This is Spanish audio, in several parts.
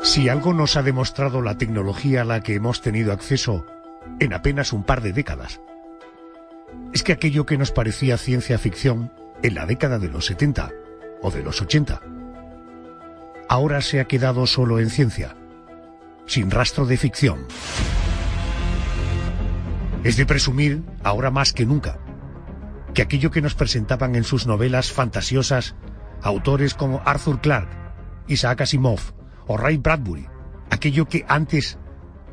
Si algo nos ha demostrado la tecnología a la que hemos tenido acceso en apenas un par de décadas, es que aquello que nos parecía ciencia ficción en la década de los 70 o de los 80, ahora se ha quedado solo en ciencia, sin rastro de ficción. Es de presumir, ahora más que nunca, que aquello que nos presentaban en sus novelas fantasiosas autores como Arthur Clarke, Isaac Asimov o Ray Bradbury, aquello que antes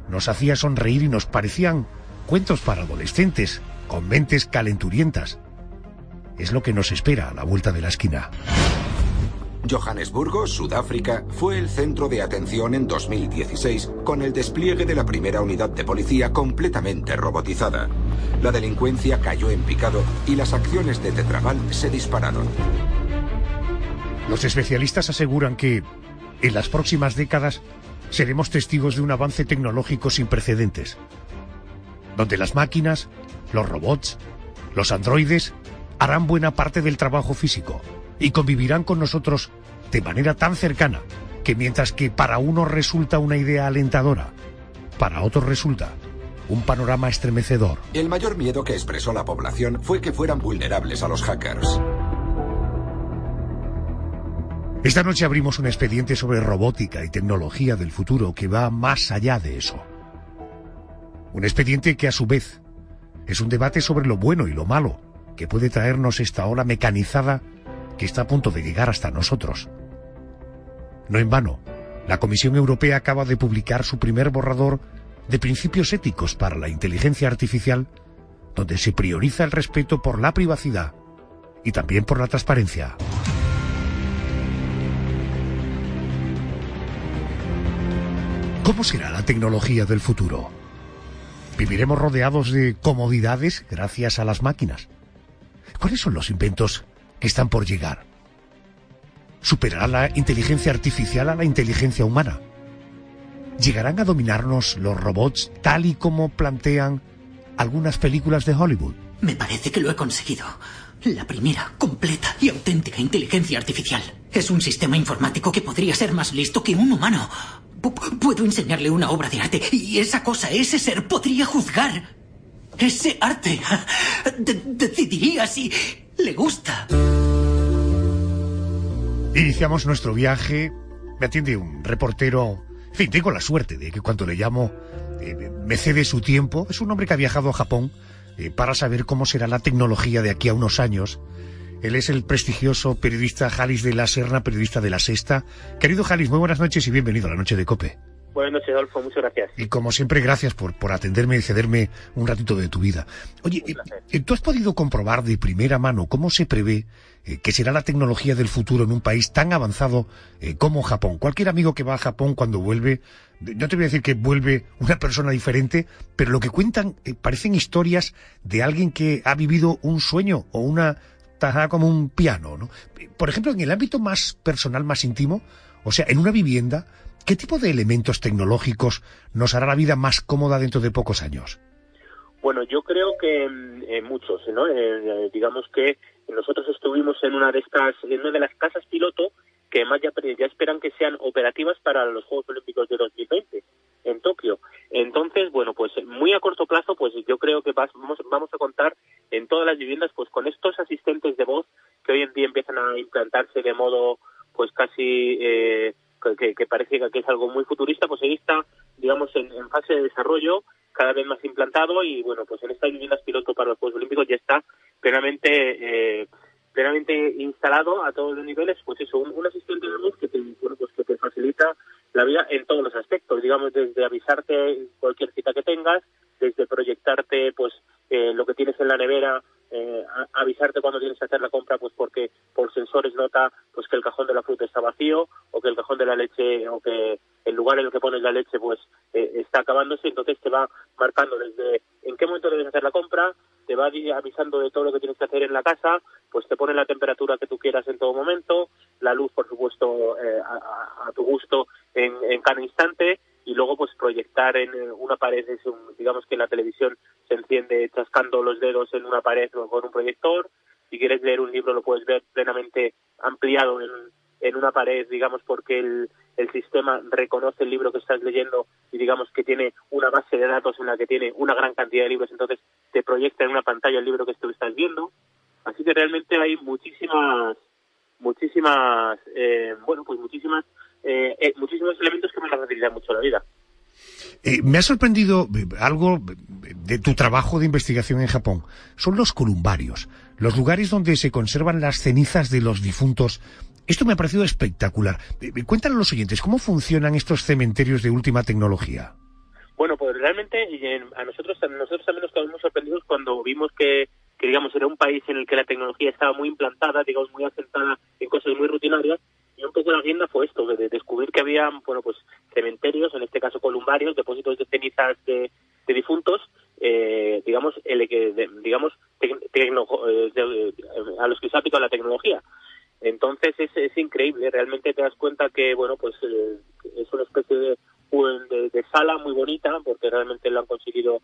nos hacía sonreír y nos parecían cuentos para adolescentes con mentes calenturientas, es lo que nos espera a la vuelta de la esquina. Johannesburgo, Sudáfrica, fue el centro de atención en 2016 con el despliegue de la primera unidad de policía completamente robotizada. La delincuencia cayó en picado y las acciones de Tetraval se dispararon. Los especialistas aseguran que en las próximas décadas seremos testigos de un avance tecnológico sin precedentes, donde las máquinas, los robots, los androides harán buena parte del trabajo físico y convivirán con nosotros de manera tan cercana que mientras que para unos resulta una idea alentadora, para otros resulta un panorama estremecedor. El mayor miedo que expresó la población fue que fueran vulnerables a los hackers. Esta noche abrimos un expediente sobre robótica y tecnología del futuro que va más allá de eso. Un expediente que a su vez es un debate sobre lo bueno y lo malo que puede traernos esta ola mecanizada que está a punto de llegar hasta nosotros. No en vano, la Comisión Europea acaba de publicar su primer borrador de principios éticos para la inteligencia artificial, donde se prioriza el respeto por la privacidad y también por la transparencia. ¿Cómo será la tecnología del futuro? ¿Viviremos rodeados de comodidades gracias a las máquinas? ¿Cuáles son los inventos que están por llegar? ¿Superará la inteligencia artificial a la inteligencia humana? ¿Llegarán a dominarnos los robots tal y como plantean algunas películas de Hollywood? Me parece que lo he conseguido. La primera, completa y auténtica inteligencia artificial. Es un sistema informático que podría ser más listo que un humano. Puedo enseñarle una obra de arte y esa cosa, ese ser, podría juzgar ese arte. Decidiría si le gusta. Iniciamos nuestro viaje. Me atiende un reportero. En fin, tengo la suerte de que cuando le llamo me cede su tiempo. Es un hombre que ha viajado a Japón para saber cómo será la tecnología de aquí a unos años. Él es el prestigioso periodista Jalis de la Serna, periodista de La Sexta. Querido Jalis, muy buenas noches y bienvenido a la Noche de COPE. Buenas noches, Adolfo, muchas gracias. Y como siempre, gracias por atenderme y cederme un ratito de tu vida. Oye, ¿tú has podido comprobar de primera mano cómo se prevé que será la tecnología del futuro en un país tan avanzado como Japón? Cualquier amigo que va a Japón cuando vuelve, no te voy a decir que vuelve una persona diferente, pero lo que cuentan parecen historias de alguien que ha vivido un sueño o una tajada como un piano, ¿no? Por ejemplo, en el ámbito más personal, más íntimo, o sea, en una vivienda, ¿qué tipo de elementos tecnológicos nos hará la vida más cómoda dentro de pocos años? Bueno, yo creo que muchos, ¿no? Digamos que nosotros estuvimos en una de las casas piloto que además ya esperan que sean operativas para los Juegos Olímpicos de 2020 en Tokio. Entonces, bueno, pues muy a corto plazo, pues yo creo que vamos a contar en todas las viviendas pues con estos asistentes de voz que hoy en día empiezan a implantarse de modo pues casi que parece que es algo muy futurista, pues ahí está, digamos, en fase de desarrollo, cada vez más implantado y bueno, pues en estas viviendas piloto para los Juegos Olímpicos ya está plenamente instalado a todos los niveles, pues eso, un asistente de voz que te facilita la vida en todos los aspectos, digamos, desde avisarte cualquier cita que tengas, desde proyectarte pues lo que tienes en la nevera, avisarte cuando tienes que hacer la compra, pues porque por sensores nota pues que el cajón de la fruta está vacío o que el cajón de la leche o que el lugar en el que pones la leche pues está acabándose, entonces te va marcando desde en qué momento debes hacer la compra, te va avisando de todo lo que tienes que hacer en la casa, pues te pone la temperatura que tú quieras en todo momento, la luz por supuesto a tu gusto en cada instante y luego pues proyectar en una pared, digamos que la televisión se enciende chascando los dedos en una pared o con un proyector, si quieres leer un libro lo puedes ver plenamente ampliado en una pared, digamos, porque el el sistema reconoce el libro que estás leyendo y digamos que tiene una base de datos en la que tiene una gran cantidad de libros, entonces te proyecta en una pantalla el libro que tú estás viendo. Así que realmente hay muchísimos elementos que me van a facilitar mucho la vida. Me ha sorprendido algo de tu trabajo de investigación en Japón. Son los columbarios, los lugares donde se conservan las cenizas de los difuntos. Esto me ha parecido espectacular. Cuéntale a los oyentes, ¿cómo funcionan estos cementerios de última tecnología? Bueno, pues realmente a nosotros también nos quedamos muy sorprendidos cuando vimos que digamos era un país en el que la tecnología estaba muy implantada, digamos muy asentada en cosas muy rutinarias, y un poco la agenda fue esto, de descubrir que había, bueno, pues cementerios, en este caso columbarios, depósitos de cenizas de difuntos, a los que se ha aplicado la tecnología. Entonces es increíble, realmente te das cuenta que, bueno, pues es una especie de sala muy bonita, porque realmente lo han conseguido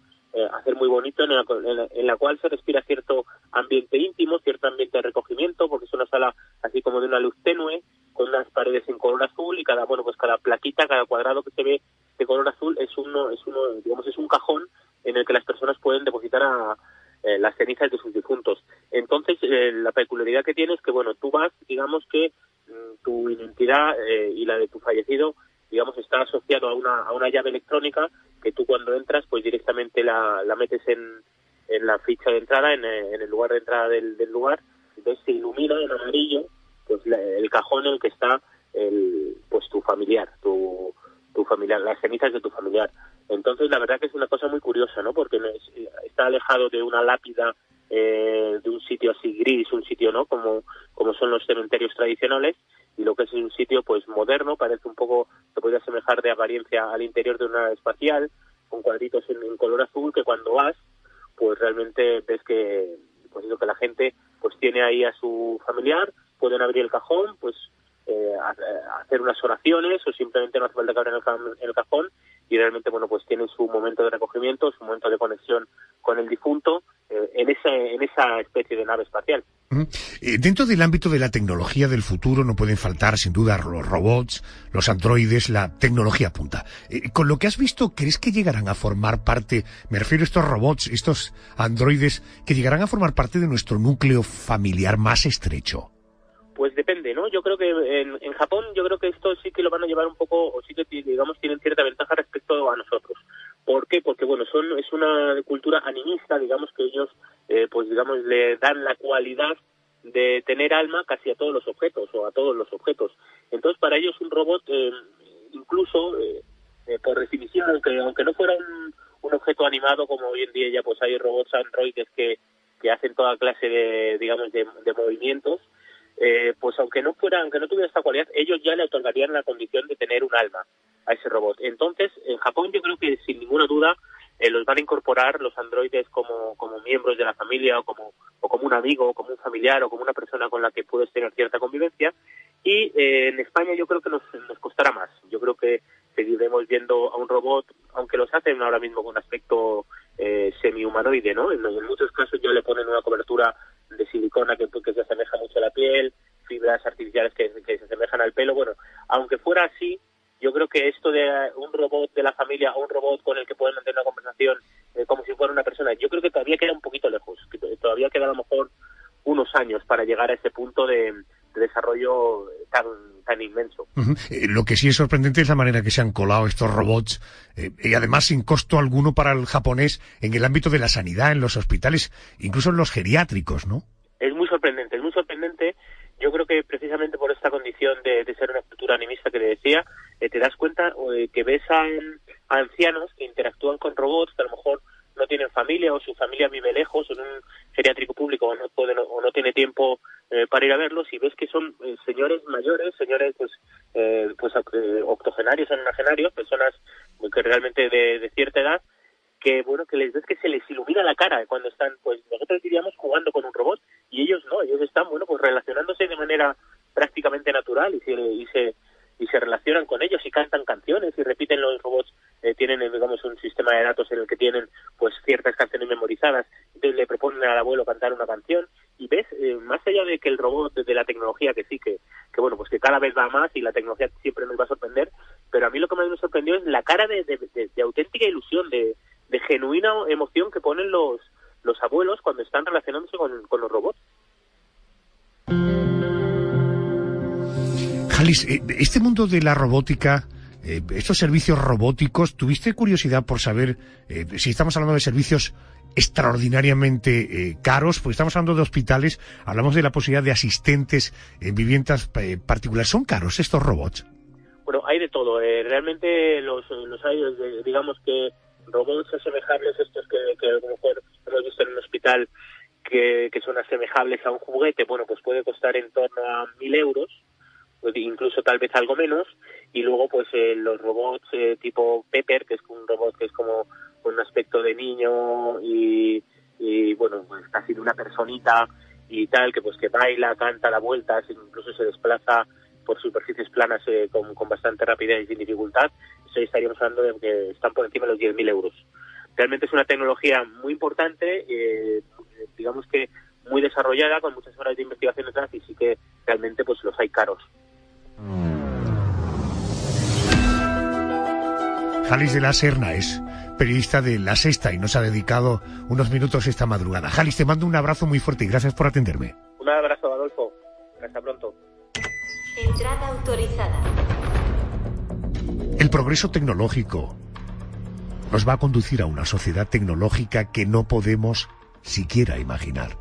hacer muy bonito, en la cual se respira cierto ambiente íntimo, cierto ambiente de recogimiento, porque es una sala así como de una luz tenue, con unas paredes en color azul, y cada plaquita, cada cuadrado que se ve de color azul es un cajón en el que las personas pueden depositar las cenizas de sus difuntos. Entonces, la peculiaridad que tiene es que, bueno, tú vas, digamos que tu identidad y la de tu fallecido, digamos, está asociado a una llave electrónica que tú cuando entras, pues directamente la metes en la ficha de entrada, en el lugar de entrada del lugar. Entonces se ilumina en amarillo pues el cajón en el que está tu familiar, tu familiar, las cenizas de tu familiar. Entonces la verdad que es una cosa muy curiosa, ¿no? Porque está alejado de una lápida, de un sitio así gris, un sitio, ¿no? Como son los cementerios tradicionales, y lo que es un sitio pues moderno, parece un poco, se puede asemejar de apariencia al interior de una nave espacial, con cuadritos en color azul, que cuando vas, pues realmente ves que, pues eso, que la gente pues tiene ahí a su familiar, pueden abrir el cajón, pues hacer unas oraciones, o simplemente no hace falta que abran el cajón, y realmente, bueno, pues tienen su momento de recogimiento, su momento de conexión con el difunto, en esa especie de nave espacial. Dentro del ámbito de la tecnología del futuro no pueden faltar, sin duda, los robots, los androides, la tecnología punta. Con lo que has visto, ¿crees que llegarán a formar parte, me refiero a estos robots, estos androides, que llegarán a formar parte de nuestro núcleo familiar más estrecho? Pues depende, ¿no? Yo creo que en Japón, yo creo que esto sí que lo van a llevar un poco, o sí que, digamos, tienen cierta ventaja respecto a nosotros. ¿Por qué? Porque, bueno, es una cultura animista, digamos, que ellos, pues, digamos, le dan la cualidad de tener alma casi a todos los objetos, o a todos los objetos. Entonces, para ellos un robot, incluso, por definición, aunque no fuera un objeto animado, como hoy en día ya pues hay robots androides que hacen toda clase de, digamos, de movimientos, pues aunque no tuviera esta cualidad, ellos ya le otorgarían la condición de tener un alma a ese robot. Entonces, en Japón yo creo que sin ninguna duda los van a incorporar los androides como miembros de la familia, o como un amigo, o como un familiar, o como una persona con la que puedes tener cierta convivencia. Y en España yo creo que nos costará más. Yo creo que seguiremos viendo a un robot, aunque los hacen ahora mismo con aspecto semi-humanoide, ¿no? En muchos casos ya le ponen una cobertura de silicona que se asemeja mucho a la piel, fibras artificiales que se asemejan al pelo. Bueno, aunque fuera así, yo creo que esto de un robot de la familia o un robot con el que pueden mantener una conversación como si fuera una persona, yo creo que todavía queda un poquito lejos, que todavía queda a lo mejor unos años para llegar a ese punto de desarrollo tan inmenso. Lo que sí es sorprendente es la manera que se han colado estos robots, y además sin costo alguno para el japonés, en el ámbito de la sanidad, en los hospitales, incluso en los geriátricos, ¿no? Es muy sorprendente, es muy sorprendente. Yo creo que precisamente por esta condición de ser una cultura animista que le decía, te das cuenta que ves a ancianos que interactúan con robots que a lo mejor no tienen familia, o su familia vive lejos, en un geriátrico público, o no tiene tiempo para ir a verlos, y ves que son señores mayores, señores octogenarios, nonagenarios, personas que realmente de cierta edad, que bueno, que les ves que se les ilumina la cara cuando están, pues nosotros diríamos jugando con un robot, y ellos no, ellos están, bueno, pues relacionándose de manera prácticamente natural, y se relacionan con ellos y cantan canciones y repiten. Los robots tienen, digamos, un sistema de datos en el que tienen pues ciertas canciones memorizadas, entonces le proponen al abuelo cantar una canción, y y ves, más allá de que el robot, de la tecnología, que sí, que bueno, pues que cada vez va más y la tecnología siempre nos va a sorprender, pero a mí lo que más me sorprendió es la cara de auténtica ilusión, de genuina emoción que ponen los abuelos cuando están relacionándose con los robots. Jalis, este mundo de la robótica, estos servicios robóticos, ¿tuviste curiosidad por saber si estamos hablando de servicios extraordinariamente caros? Pues estamos hablando de hospitales, hablamos de la posibilidad de asistentes en viviendas particulares. ¿Son caros estos robots? Bueno, hay de todo. Realmente los hay, digamos que robots asemejables, estos que a lo mejor hemos visto en un hospital, que son asemejables a un juguete, bueno, pues puede costar en torno a 1.000 euros, incluso tal vez algo menos, y luego pues los robots tipo Pepper, que es un robot que es como con un aspecto de niño y bueno, pues casi de una personita y tal, que pues que baila, canta, da vueltas, incluso se desplaza por superficies planas con bastante rapidez y sin dificultad. Eso estaríamos hablando de que están por encima de los 10.000 euros. Realmente es una tecnología muy importante, digamos que muy desarrollada, con muchas horas de investigación detrás, y sí que realmente pues los hay caros. Jalis de la Serna es periodista de La Sexta y nos ha dedicado unos minutos esta madrugada. Jalis, te mando un abrazo muy fuerte y gracias por atenderme. Un abrazo, Adolfo. Hasta pronto. Entrada autorizada. El progreso tecnológico nos va a conducir a una sociedad tecnológica que no podemos siquiera imaginar.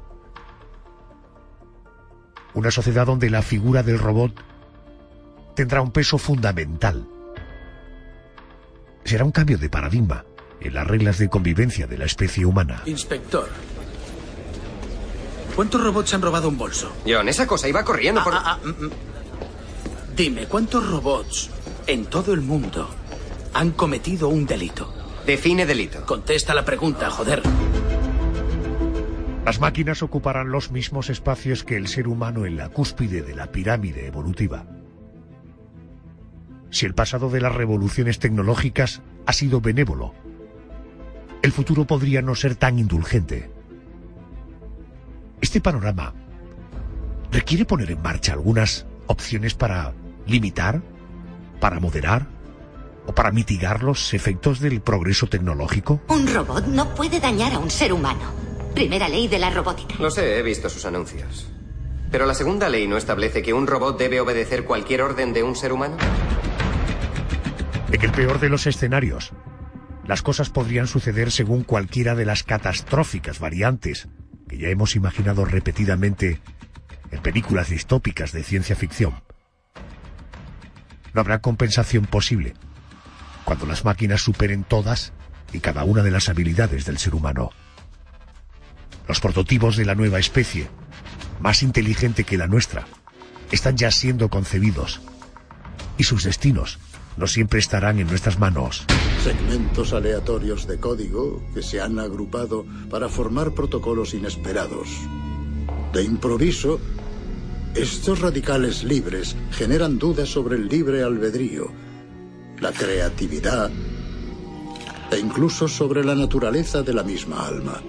Una sociedad donde la figura del robot tendrá un peso fundamental. Será un cambio de paradigma en las reglas de convivencia de la especie humana. Inspector, ¿cuántos robots han robado un bolso? John, esa cosa iba corriendo por... Dime, ¿cuántos robots en todo el mundo han cometido un delito? Define delito. Contesta la pregunta, joder. Las máquinas ocuparán los mismos espacios que el ser humano en la cúspide de la pirámide evolutiva. Si el pasado de las revoluciones tecnológicas ha sido benévolo, el futuro podría no ser tan indulgente. Este panorama requiere poner en marcha algunas opciones para limitar, para moderar o para mitigar los efectos del progreso tecnológico. Un robot no puede dañar a un ser humano. Primera ley de la robótica. Lo sé, he visto sus anuncios. Pero la segunda ley no establece que un robot debe obedecer cualquier orden de un ser humano. En el peor de los escenarios, las cosas podrían suceder según cualquiera de las catastróficas variantes que ya hemos imaginado repetidamente en películas distópicas de ciencia ficción. No habrá compensación posible cuando las máquinas superen todas y cada una de las habilidades del ser humano. Los prototipos de la nueva especie, más inteligente que la nuestra, están ya siendo concebidos y sus destinos no siempre estarán en nuestras manos. Segmentos aleatorios de código que se han agrupado para formar protocolos inesperados. De improviso, estos radicales libres generan dudas sobre el libre albedrío, la creatividad e incluso sobre la naturaleza de la misma alma.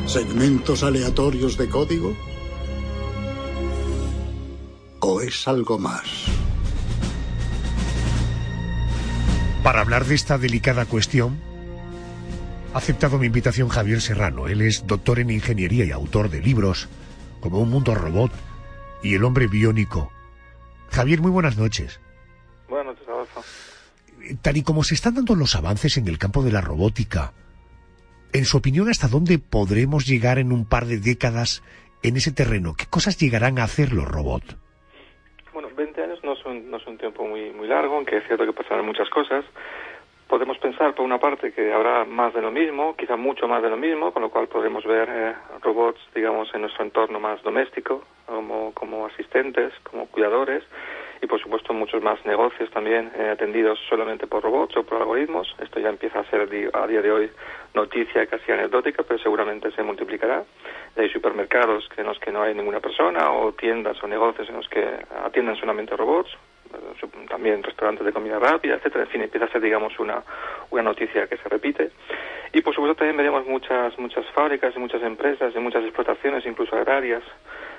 ¿Segmentos aleatorios de código? ¿O es algo más? Para hablar de esta delicada cuestión, ha aceptado mi invitación Javier Serrano. Él es doctor en ingeniería y autor de libros como Un mundo robot y El hombre biónico. Javier, muy buenas noches. Buenas noches, Adolfo. Tal y como se están dando los avances en el campo de la robótica, en su opinión, ¿hasta dónde podremos llegar en un par de décadas en ese terreno? ¿Qué cosas llegarán a hacer los robots? Bueno, 20 años no es un tiempo muy largo, aunque es cierto que pasarán muchas cosas. Podemos pensar, por una parte, que habrá más de lo mismo, quizá mucho más de lo mismo, con lo cual podremos ver robots, digamos, en nuestro entorno más doméstico, como asistentes, como cuidadores, y por supuesto muchos más negocios también atendidos solamente por robots o por algoritmos. Esto ya empieza a ser a día de hoy noticia casi anecdótica, pero seguramente se multiplicará. Hay supermercados en los que no hay ninguna persona, o tiendas o negocios en los que atienden solamente robots, también restaurantes de comida rápida, etcétera. En fin, empieza a ser, digamos, una noticia que se repite. Y por supuesto también veremos muchas fábricas y muchas empresas y muchas explotaciones, incluso agrarias,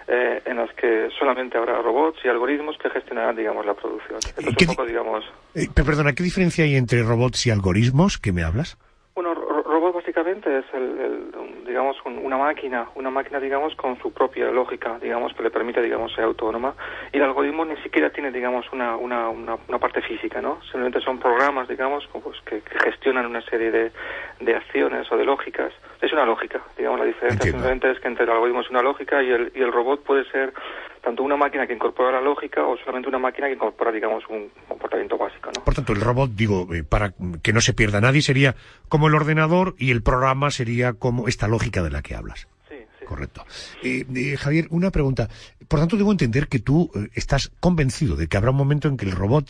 en las que solamente habrá robots y algoritmos que gestionarán, digamos, la producción. Esto es un poco, digamos... Perdona, ¿qué diferencia hay entre robots y algoritmos? ¿Qué me hablas? Bueno, robot básicamente es digamos, una máquina, digamos, con su propia lógica, digamos, que le permite, digamos, ser autónoma. Y el algoritmo ni siquiera tiene, digamos, una parte física, ¿no? Simplemente son programas, digamos, pues, que gestionan una serie de acciones o de lógicas. Es una lógica, digamos, la diferencia simplemente es que entre el algoritmo es una lógica y el robot puede ser tanto una máquina que incorpora la lógica o solamente una máquina que incorpora, digamos, un comportamiento básico, ¿no? Por tanto, el robot, para que no se pierda nadie, sería como el ordenador y el programa sería como esta lógica de la que hablas. Sí. Correcto. Javier, una pregunta. Por tanto, debo entender que tú estás convencido de que habrá un momento en que el robot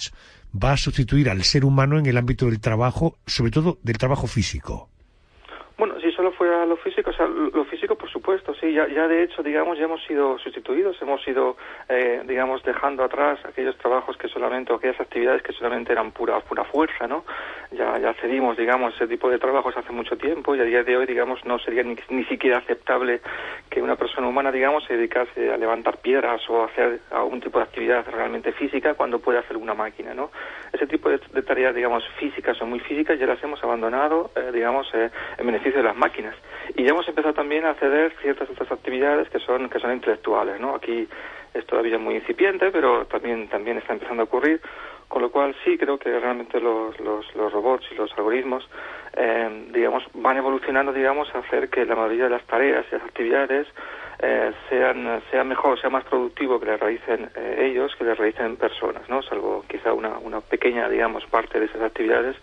va a sustituir al ser humano en el ámbito del trabajo, sobre todo del trabajo físico. Bueno, si solo fuera lo físico, o sea, lo físico por supuesto, sí, ya de hecho, digamos, ya hemos sido sustituidos, hemos ido, digamos, dejando atrás aquellos trabajos que solamente, o aquellas actividades que solamente eran pura fuerza, ¿no? Ya cedimos, digamos, ese tipo de trabajos hace mucho tiempo y a día de hoy, digamos, no sería ni siquiera aceptable que una persona humana, digamos, se dedicase a levantar piedras o a hacer algún tipo de actividad realmente física cuando puede hacer una máquina, ¿no? Ese tipo de tareas, digamos, físicas o muy físicas ya las hemos abandonado, digamos, en beneficio de las máquinas. Y ya hemos empezado también a ceder ciertas otras actividades que son intelectuales, ¿no? Aquí es todavía muy incipiente, pero también está empezando a ocurrir, con lo cual sí creo que realmente los robots y los algoritmos, digamos, van evolucionando, digamos, a hacer que la mayoría de las tareas y las actividades sean mejor, sea más productivo que las realicen ellos, que las realicen personas, ¿no? Salvo quizá una pequeña, digamos, parte de esas actividades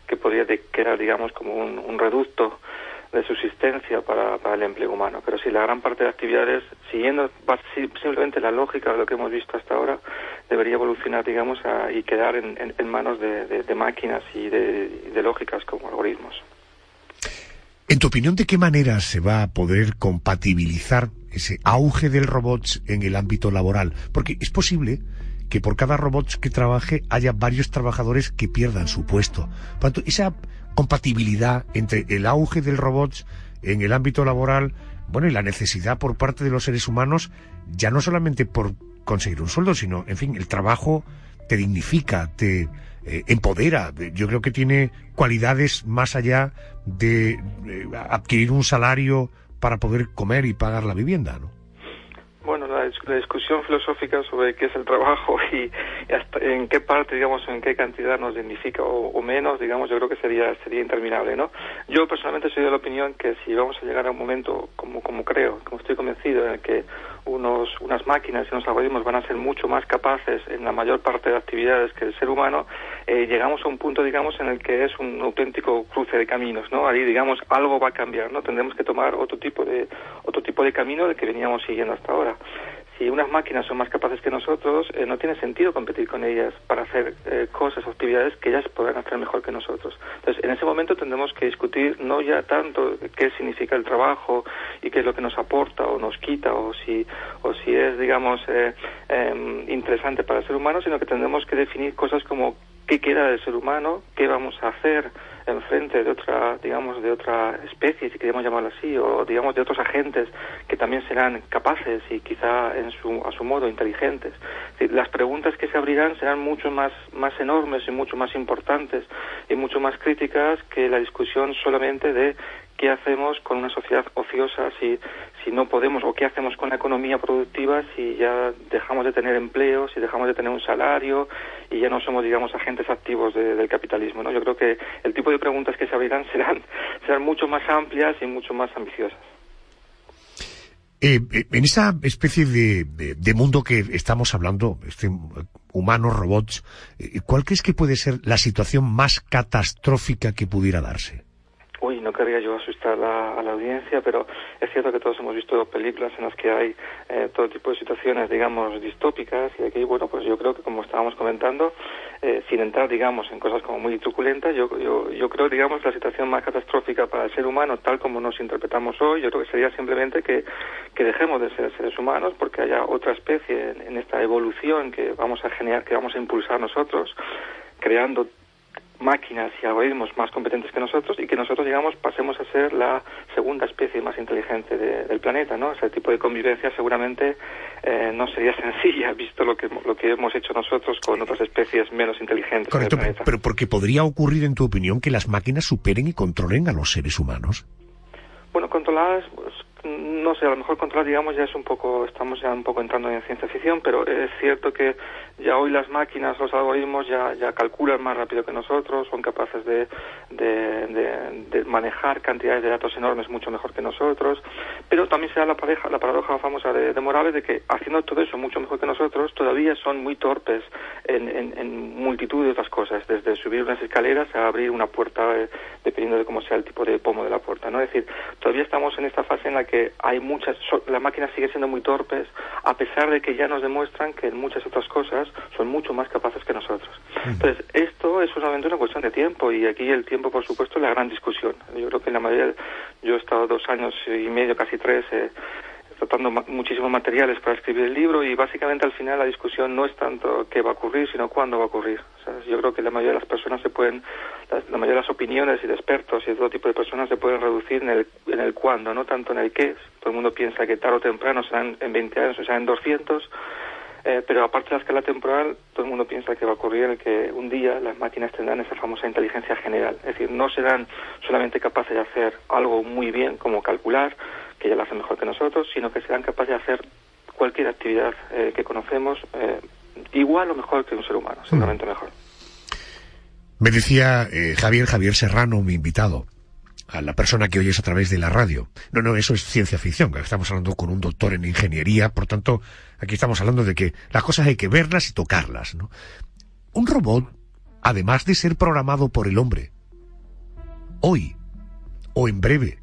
que podría quedar, digamos, como un reducto de subsistencia para el empleo humano. Pero sí, la gran parte de actividades, siguiendo simplemente la lógica de lo que hemos visto hasta ahora, debería evolucionar, digamos, y quedar en manos de máquinas y de lógicas como algoritmos. En tu opinión, ¿de qué manera se va a poder compatibilizar ese auge del robot en el ámbito laboral? Porque es posible que por cada robot que trabaje haya varios trabajadores que pierdan su puesto. Por tanto, esa compatibilidad entre el auge del robot en el ámbito laboral, bueno, y la necesidad por parte de los seres humanos, ya no solamente por conseguir un sueldo, sino, en fin, el trabajo te dignifica, te empodera. Yo creo que tiene cualidades más allá de adquirir un salario para poder comer y pagar la vivienda, ¿no? Bueno, la discusión filosófica sobre qué es el trabajo y hasta en qué parte, digamos, en qué cantidad nos dignifica o menos, digamos, yo creo que sería interminable, ¿no? Yo personalmente soy de la opinión que si vamos a llegar a un momento, como estoy convencido, en el que unas máquinas y unos algoritmos van a ser mucho más capaces en la mayor parte de actividades que el ser humano, llegamos a un punto, digamos, en el que es un auténtico cruce de caminos, ¿no? Ahí, digamos, algo va a cambiar, ¿no? Tendremos que tomar otro tipo de camino del que veníamos siguiendo hasta ahora. Si unas máquinas son más capaces que nosotros, no tiene sentido competir con ellas para hacer cosas o actividades que ellas podrán hacer mejor que nosotros. Entonces, en ese momento tendremos que discutir no ya tanto qué significa el trabajo y qué es lo que nos aporta o nos quita o si es, digamos, interesante para el ser humano, sino que tendremos que definir cosas como qué queda del ser humano, qué vamos a hacer enfrente de otra especie, si queremos llamarlo así, o digamos de otros agentes que también serán capaces y quizá a su modo inteligentes. Es decir, las preguntas que se abrirán serán mucho más enormes y mucho más importantes y mucho más críticas que la discusión solamente de qué hacemos con una sociedad ociosa si no podemos, o qué hacemos con la economía productiva si ya dejamos de tener empleo, si dejamos de tener un salario y ya no somos, digamos, agentes activos del capitalismo, ¿no? Yo creo que el tipo de preguntas que se abrirán serán mucho más amplias y mucho más ambiciosas. En esa especie de mundo que estamos hablando, humanos, robots, ¿cuál crees que puede ser la situación más catastrófica que pudiera darse? Uy, no querría yo asustar a la audiencia, pero es cierto que todos hemos visto películas en las que hay todo tipo de situaciones, digamos, distópicas, y aquí, bueno, pues yo creo que, como estábamos comentando, sin entrar, digamos, en cosas como muy truculentas, yo creo, digamos, la situación más catastrófica para el ser humano, tal como nos interpretamos hoy, yo creo que sería simplemente que dejemos de ser seres humanos, porque haya otra especie en esta evolución que vamos a generar, que vamos a impulsar nosotros, creando máquinas y algoritmos más competentes que nosotros y que nosotros, digamos, pasemos a ser la segunda especie más inteligente del planeta, ¿no? Ese tipo de convivencia seguramente no sería sencilla, visto lo que hemos hecho nosotros con otras especies menos inteligentes. Correcto, del planeta. pero porque podría ocurrir, en tu opinión, que las máquinas superen y controlen a los seres humanos. Bueno, controladas, pues, no sé, a lo mejor controlar, digamos, ya es un poco, estamos ya un poco entrando en ciencia ficción, pero es cierto que ya hoy las máquinas, los algoritmos ya calculan más rápido que nosotros, son capaces de manejar cantidades de datos enormes mucho mejor que nosotros, pero también se da la paradoja famosa de Morales de que haciendo todo eso mucho mejor que nosotros, todavía son muy torpes en multitud de otras cosas, desde subir unas escaleras a abrir una puerta, dependiendo de cómo sea el tipo de pomo de la puerta, ¿no? Es decir, todavía estamos en esta fase en la que hay las máquinas siguen siendo muy torpes, a pesar de que ya nos demuestran que en muchas otras cosas son mucho más capaces que nosotros. Entonces, esto es solamente una cuestión de tiempo, y aquí el tiempo, por supuesto, es la gran discusión. Yo creo que en la mayoría, yo he estado 2 años y medio, casi 3, tratando muchísimos materiales para escribir el libro, y básicamente al final la discusión no es tanto qué va a ocurrir, sino cuándo va a ocurrir. ¿Sabes? Yo creo que la mayoría de las personas la mayoría de las opiniones y de expertos y de todo tipo de personas se pueden reducir en el cuándo, no tanto en el qué. Todo el mundo piensa que tarde o temprano serán en 20 años o sea en 200, pero aparte de la escala temporal, todo el mundo piensa que va a ocurrir en que un día las máquinas tendrán esa famosa inteligencia general. Es decir, no serán solamente capaces de hacer algo muy bien, como calcular, que ya lo hacen mejor que nosotros, sino que serán capaces de hacer cualquier actividad que conocemos igual o mejor que un ser humano, seguramente mejor. Me decía Javier Serrano, mi invitado, a la persona que oyes a través de la radio. No, eso es ciencia ficción. Estamos hablando con un doctor en ingeniería, por tanto, aquí estamos hablando de que las cosas hay que verlas y tocarlas, ¿no? Un robot, además de ser programado por el hombre, hoy, o en breve,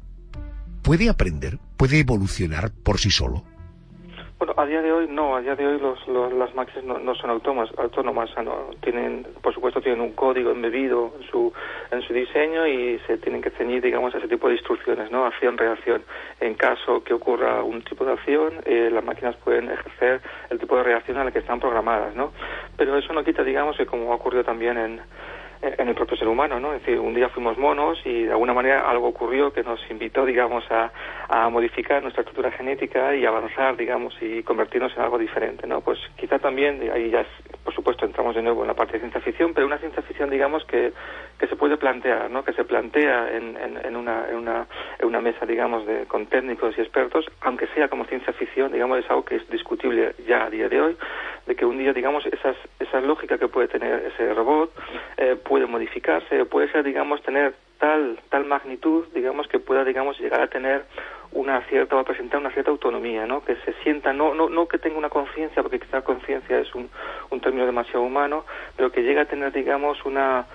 ¿puede aprender? ¿Puede evolucionar por sí solo? Bueno, a día de hoy no, a día de hoy las máquinas no son autónomas, tienen, por supuesto, tienen un código embebido en su diseño y se tienen que ceñir, digamos, a ese tipo de instrucciones, ¿no? Acción-reacción. En caso que ocurra un tipo de acción, las máquinas pueden ejercer el tipo de reacción a la que están programadas, ¿no? Pero eso no quita, digamos, que como ha ocurrido también en el propio ser humano, ¿no? Es decir, un día fuimos monos y de alguna manera algo ocurrió que nos invitó, digamos, a modificar nuestra estructura genética y avanzar, digamos, y convertirnos en algo diferente, ¿no? Pues quizá también, ahí ya, por supuesto, entramos de nuevo en la parte de ciencia ficción, pero una ciencia ficción, digamos, que se puede plantear, ¿no? Que se plantea en una mesa, digamos, con técnicos y expertos, aunque sea como ciencia ficción, digamos, es algo que es discutible ya a día de hoy, de que un día, digamos, esa lógica que puede tener ese robot puede modificarse, puede ser, digamos, tener tal magnitud, digamos, que pueda, digamos, llegar a tener va a presentar una cierta autonomía, ¿no? Que se sienta, no que tenga una conciencia, porque quizá conciencia es un término demasiado humano, pero que llegue a tener, digamos, una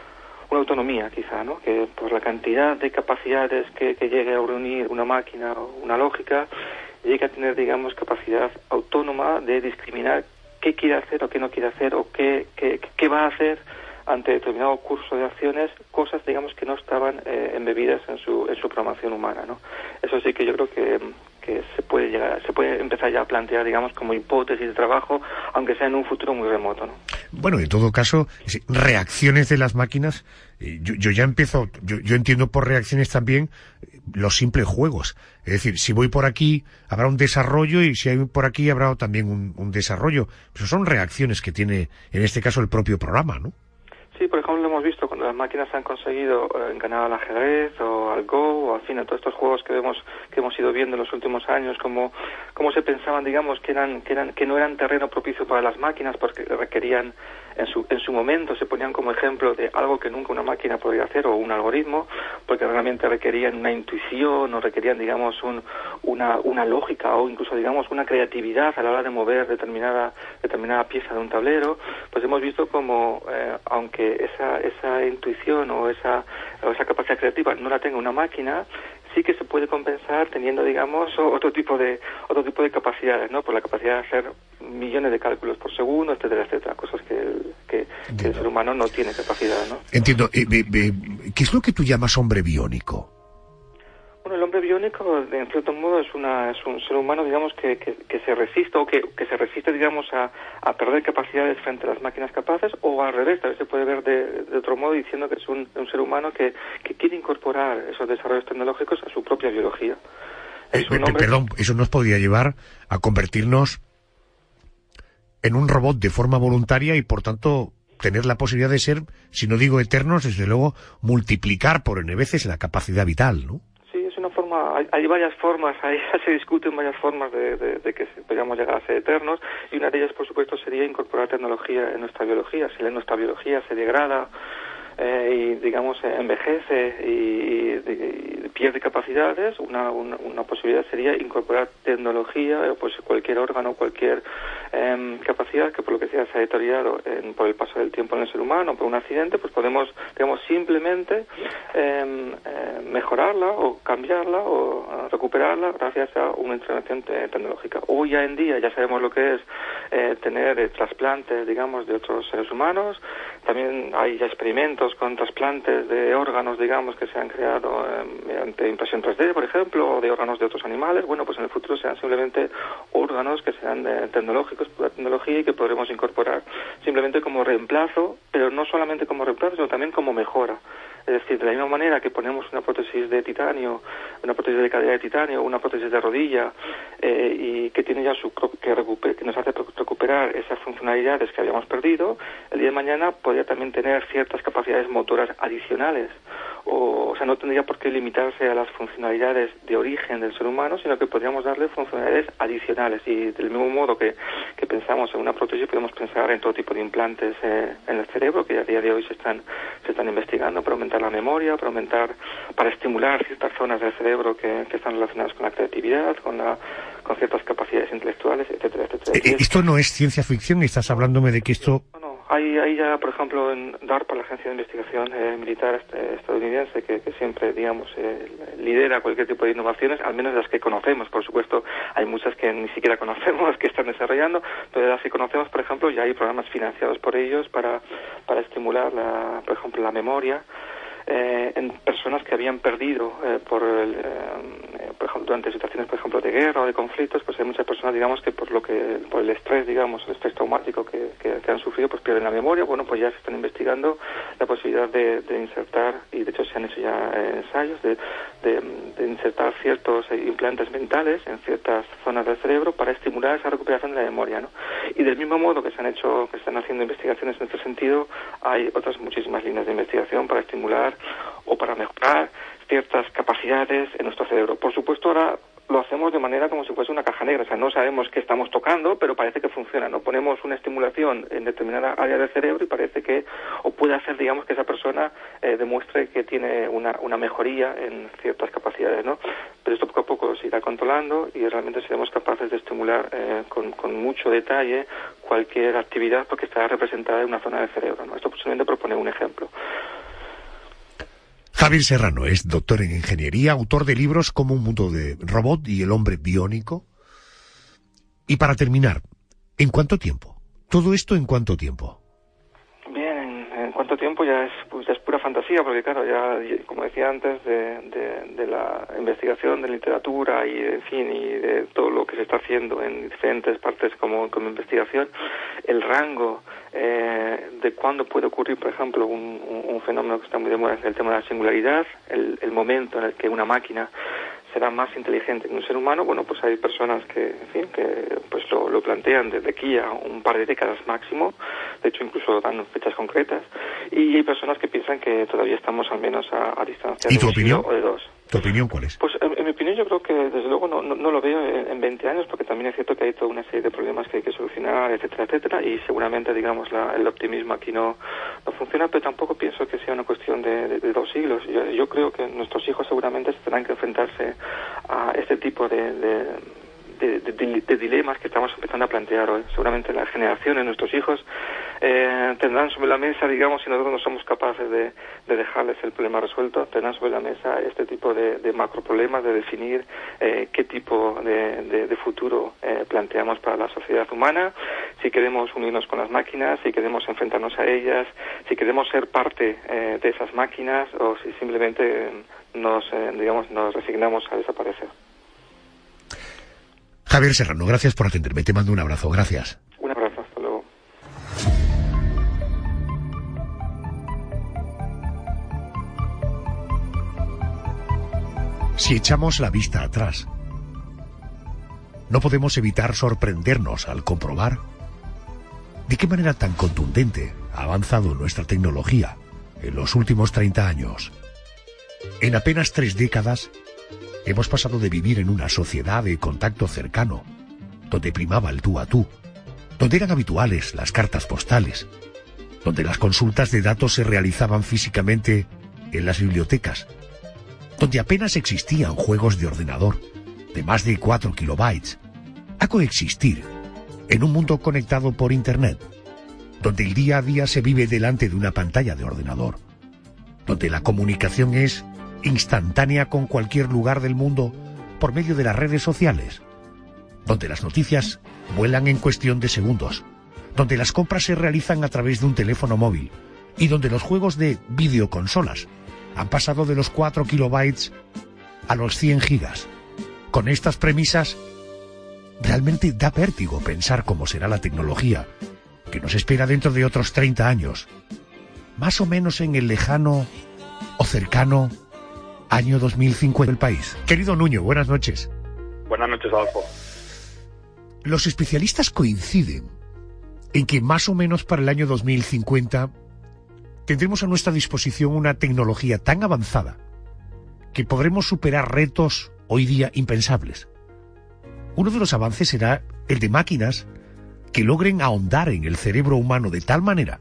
autonomía, quizá, ¿no? Que por la cantidad de capacidades que llegue a reunir una máquina o una lógica, llegue a tener, digamos, capacidad autónoma de discriminar qué quiere hacer o qué no quiere hacer, o qué va a hacer ante determinado curso de acciones, cosas, digamos, que no estaban embebidas en su programación humana, ¿no? Eso sí que yo creo que se puede empezar ya a plantear, digamos, como hipótesis de trabajo, aunque sea en un futuro muy remoto, ¿no? Bueno, en todo caso, reacciones de las máquinas, yo entiendo por reacciones también los simples juegos. Es decir, si voy por aquí, habrá un desarrollo, y si hay por aquí, habrá también un desarrollo. Pero son reacciones que tiene, en este caso, el propio programa, ¿no? Sí, por ejemplo, lo hemos visto cuando las máquinas han conseguido ganar al ajedrez o al Go, o al fin a todos estos juegos que hemos ido viendo en los últimos años, cómo se pensaban, digamos, que no eran terreno propicio para las máquinas, porque requerían, en su momento se ponían como ejemplo de algo que nunca una máquina podría hacer, o un algoritmo, porque realmente requerían una intuición, o requerían, digamos, una lógica, o incluso, digamos, una creatividad a la hora de mover determinada pieza de un tablero. Pues hemos visto como, aunque esa intuición o esa capacidad creativa no la tenga una máquina, sí que se puede compensar teniendo, digamos, otro tipo de capacidades, ¿no? Por la capacidad de hacer millones de cálculos por segundo, etcétera, etcétera, cosas que el ser humano no tiene capacidad, ¿no? Entiendo. ¿Qué es lo que tú llamas hombre biónico? Bueno, el hombre biónico, en en cierto modo es un ser humano, digamos, que se resiste o que se resiste, digamos, a perder capacidades frente a las máquinas capaces, o al revés, tal vez se puede ver de otro modo diciendo que es un ser humano que quiere incorporar esos desarrollos tecnológicos a su propia biología. Perdón, eso nos podría llevar a convertirnos en un robot de forma voluntaria y, por tanto, tener la posibilidad de ser, si no digo eternos, desde luego, multiplicar por n veces la capacidad vital, ¿no? Sí, es una forma, hay varias formas, ahí se discuten varias formas de que podamos llegar a ser eternos, y una de ellas, por supuesto, sería incorporar tecnología en nuestra biología. Si nuestra biología se degrada y, digamos, envejece y pierde capacidades, una posibilidad sería incorporar tecnología, pues cualquier órgano, cualquier capacidad que por lo que sea se ha deteriorado por el paso del tiempo en el ser humano, por un accidente, pues podemos, digamos, simplemente mejorarla o cambiarla o recuperarla gracias a una intervención tecnológica. Hoy ya en día ya sabemos lo que es tener trasplantes, digamos, de otros seres humanos. También hay ya experimentos con trasplantes de órganos, digamos, que se han creado mediante impresión 3D, por ejemplo, o de órganos de otros animales. Bueno, pues en el futuro serán simplemente órganos que serán tecnológicos, pura tecnología, y que podremos incorporar simplemente como reemplazo, pero no solamente como reemplazo, sino también como mejora. Es decir, de la misma manera que ponemos una prótesis de titanio, una prótesis de cadera de titanio, una prótesis de rodilla, y que tiene ya que nos hace recuperar esas funcionalidades que habíamos perdido, el día de mañana podría también tener ciertas capacidades motoras adicionales. O sea, no tendría por qué limitarse a las funcionalidades de origen del ser humano, sino que podríamos darle funcionalidades adicionales. Y del mismo modo que pensamos en una prótesis, podemos pensar en todo tipo de implantes en el cerebro, que a día de hoy se están investigando para aumentar la memoria, para estimular ciertas zonas del cerebro que están relacionadas con la creatividad, con ciertas capacidades intelectuales, etcétera, etcétera. ¿Esto no es ciencia ficción? ¿Estás hablándome de que esto...? No. Hay ya, por ejemplo, en DARPA, la Agencia de Investigación Militar estadounidense, que siempre, digamos, lidera cualquier tipo de innovaciones, al menos las que conocemos. Por supuesto, hay muchas que ni siquiera conocemos, que están desarrollando, pero de las que conocemos, por ejemplo, ya hay programas financiados por ellos para estimular, por ejemplo, la memoria en personas que habían perdido por ejemplo, durante situaciones, por ejemplo, de guerra o de conflictos. Pues hay muchas personas, digamos, que por el estrés, digamos, el estrés traumático que han sufrido, pues pierden la memoria. Bueno, pues ya se están investigando la posibilidad de insertar, y de hecho se han hecho ya ensayos de insertar ciertos implantes mentales en ciertas zonas del cerebro para estimular esa recuperación de la memoria, ¿no? Y del mismo modo que que están haciendo investigaciones en este sentido, hay otras muchísimas líneas de investigación para estimular o para mejorar ciertas capacidades en nuestro cerebro. Por supuesto, ahora lo hacemos de manera como si fuese una caja negra, o sea, no sabemos qué estamos tocando, pero parece que funciona, ¿no? Ponemos una estimulación en determinada área del cerebro y parece que, o puede hacer, digamos, que esa persona demuestre que tiene una mejoría en ciertas capacidades, ¿no? Pero esto poco a poco se irá controlando y realmente seremos capaces de estimular con mucho detalle cualquier actividad, porque estará representada en una zona del cerebro, ¿no? Esto posiblemente propone un ejemplo. Javier Serrano es doctor en ingeniería, autor de libros como Un mundo de robot y El hombre biónico. Y para terminar, ¿en cuánto tiempo? ¿Todo esto en cuánto tiempo? Bien, en cuánto tiempo ya es pura fantasía, porque claro, ya como decía antes, de la investigación de literatura y en fin, y de todo lo que se está haciendo en diferentes partes como investigación, el rango de cuándo puede ocurrir, por ejemplo, un fenómeno que está muy de moda, es el tema de la singularidad, el momento en el que una máquina será más inteligente que un ser humano. Bueno, pues hay personas que, en fin, que pues lo plantean desde aquí a un par de décadas máximo, de hecho incluso dan fechas concretas, y hay personas que piensan que todavía estamos al menos a distancia de un siglo o de dos. ¿Tu opinión cuál es? Pues en mi opinión yo creo que desde luego no lo veo en 20 años, porque también es cierto que hay toda una serie de problemas que hay que solucionar, etcétera, etcétera, y seguramente, digamos, el optimismo aquí no funciona, pero tampoco pienso que sea una cuestión de 2 siglos. Yo creo que nuestros hijos seguramente tendrán que enfrentarse a este tipo de dilemas que estamos empezando a plantear hoy. Seguramente las generaciones, nuestros hijos, tendrán sobre la mesa, digamos, si nosotros no somos capaces de dejarles el problema resuelto, tendrán sobre la mesa este tipo de macroproblemas, de definir qué tipo de futuro planteamos para la sociedad humana, si queremos unirnos con las máquinas, si queremos enfrentarnos a ellas, si queremos ser parte de esas máquinas, o si simplemente nos resignamos a desaparecer. Javier Serrano, gracias por atenderme. Te mando un abrazo. Gracias. Un abrazo, hasta luego. Si echamos la vista atrás, no podemos evitar sorprendernos al comprobar de qué manera tan contundente ha avanzado nuestra tecnología en los últimos 30 años. En apenas 3 décadas, hemos pasado de vivir en una sociedad de contacto cercano, donde primaba el tú a tú, donde eran habituales las cartas postales, donde las consultas de datos se realizaban físicamente en las bibliotecas, donde apenas existían juegos de ordenador de más de 4 kilobytes, a coexistir en un mundo conectado por Internet, donde el día a día se vive delante de una pantalla de ordenador, donde la comunicación es instantánea con cualquier lugar del mundo por medio de las redes sociales, donde las noticias vuelan en cuestión de segundos, donde las compras se realizan a través de un teléfono móvil y donde los juegos de videoconsolas han pasado de los 4 kilobytes a los 100 gigas. Con estas premisas, realmente da vértigo pensar cómo será la tecnología que nos espera dentro de otros 30 años, más o menos en el lejano o cercano año 2050 del país. Querido Nuño, buenas noches. Buenas noches, Adolfo. Los especialistas coinciden en que más o menos para el año 2050 tendremos a nuestra disposición una tecnología tan avanzada que podremos superar retos hoy día impensables. Uno de los avances será el de máquinas que logren ahondar en el cerebro humano de tal manera